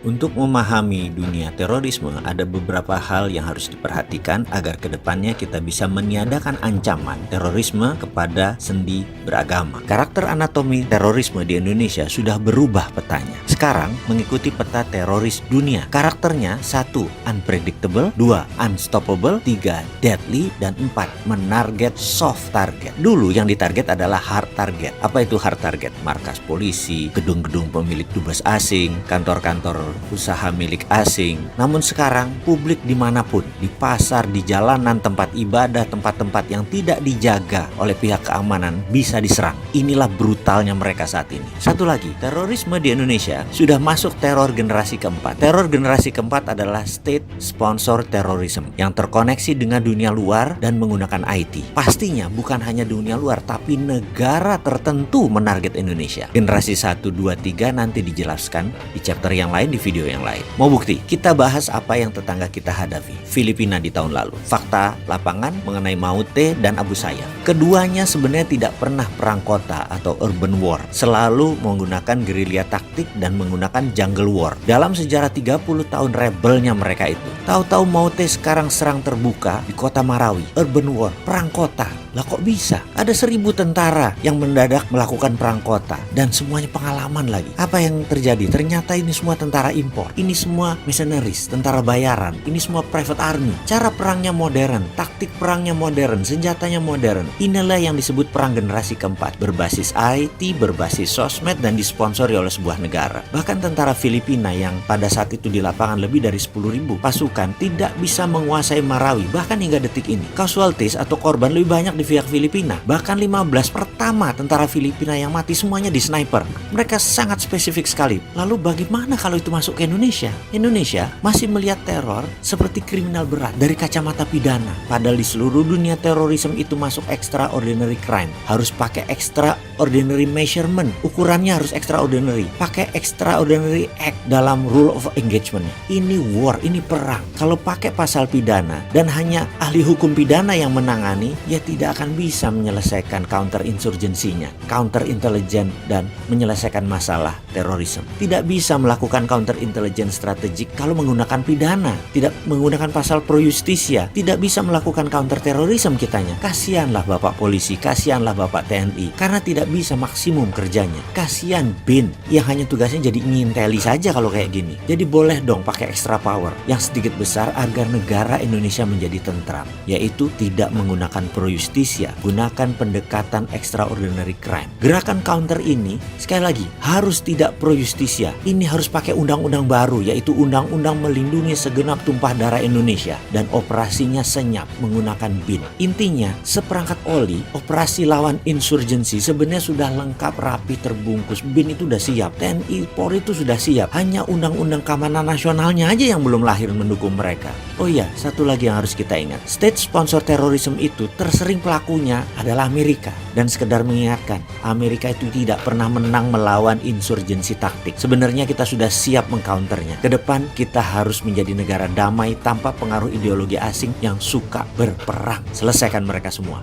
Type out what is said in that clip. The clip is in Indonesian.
Untuk memahami dunia terorisme, ada beberapa hal yang harus diperhatikan agar kedepannya kita bisa meniadakan ancaman terorisme kepada sendi beragama. Karakter anatomi terorisme di Indonesia sudah berubah petanya. Sekarang mengikuti peta teroris dunia. Karakternya 1. Unpredictable, 2. Unstoppable, 3. Deadly, dan 4. Menarget soft target. Dulu yang ditarget adalah hard target. Apa itu hard target? Markas polisi, gedung-gedung pemilik dubes asing, kantor-kantor usaha milik asing. Namun sekarang publik dimanapun, di pasar, di jalanan, tempat ibadah, tempat-tempat yang tidak dijaga oleh pihak keamanan bisa diserang. Inilah brutalnya mereka saat ini. Satu lagi, terorisme di Indonesia sudah masuk teror generasi keempat. Teror generasi keempat adalah state sponsor terrorism yang terkoneksi dengan dunia luar dan menggunakan IT. Pastinya bukan hanya dunia luar, tapi negara tertentu menarget Indonesia. Generasi 1, 2, 3 nanti dijelaskan di chapter yang lain, di video yang lain. Mau bukti? Kita bahas apa yang tetangga kita hadapi, Filipina di tahun lalu. Fakta lapangan mengenai Maute dan Abu Sayyaf. Keduanya sebenarnya tidak pernah perang kota atau urban war. Selalu menggunakan gerilya taktik dan menggunakan jungle war. Dalam sejarah 30 tahun rebelnya mereka itu. Tahu-tahu Maute sekarang serang terbuka di kota Marawi. Urban war, perang kota. Lah kok bisa? Ada 1000 tentara yang mendadak melakukan perang kota. Dan semuanya pengalaman lagi. Apa yang terjadi? Ternyata ini semua tentara impor. Ini semua mercenaries, tentara bayaran. Ini semua private army. Cara perangnya modern, taktik perangnya modern, senjatanya modern. Inilah yang disebut perang generasi keempat. Berbasis IT, berbasis sosmed, dan disponsori oleh sebuah negara. Bahkan tentara Filipina yang pada saat itu di lapangan lebih dari 10.000 pasukan tidak bisa menguasai Marawi. Bahkan hingga detik ini. Casualties atau korban lebih banyak di pihak Filipina. Bahkan 15 pertama tentara Filipina yang mati semuanya di sniper. Mereka sangat spesifik sekali. Lalu bagaimana kalau itu masuk ke Indonesia? Indonesia masih melihat teror seperti kriminal berat dari kacamata pidana. Padahal di seluruh dunia terorisme itu masuk extraordinary crime. Harus pakai extraordinary measurement. Ukurannya harus extraordinary. Pakai extraordinary act dalam rule of engagement. Ini war, ini perang. Kalau pakai pasal pidana dan hanya ahli hukum pidana yang menangani, ya tidak akan bisa menyelesaikan counter insurgensinya, counter intelligence, dan menyelesaikan masalah terorisme. Tidak bisa melakukan counter intelligence strategik kalau menggunakan pidana, tidak menggunakan pasal pro justisia, tidak bisa melakukan counter terorisme kitanya. Kasihanlah Bapak polisi, kasihanlah Bapak TNI, karena tidak bisa maksimum kerjanya. Kasihan BIN yang hanya tugasnya jadi nginteli saja kalau kayak gini. Jadi boleh dong pakai extra power yang sedikit besar agar negara Indonesia menjadi tentram, yaitu tidak menggunakan pro justisia, gunakan pendekatan extraordinary crime. Gerakan counter ini sekali lagi harus tidak pro justisia. Ini harus pakai undang-undang baru, yaitu undang-undang melindungi segenap tumpah darah Indonesia, dan operasinya senyap menggunakan BIN. Intinya, seperangkat oli operasi lawan insurgensi sebenarnya sudah lengkap, rapi, terbungkus. BIN itu sudah siap, TNI, Polri itu sudah siap. Hanya undang-undang keamanan nasionalnya aja yang belum lahir mendukung mereka. Oh iya, satu lagi yang harus kita ingat. State sponsor terorisme itu tersering pelakunya adalah Amerika. Dan sekedar mengingatkan, Amerika itu tidak pernah menang melawan insurgensi taktik. Sebenarnya kita sudah siap mengcounternya. Kedepan kita harus menjadi negara damai tanpa pengaruh ideologi asing yang suka berperang. Selesaikan mereka semua.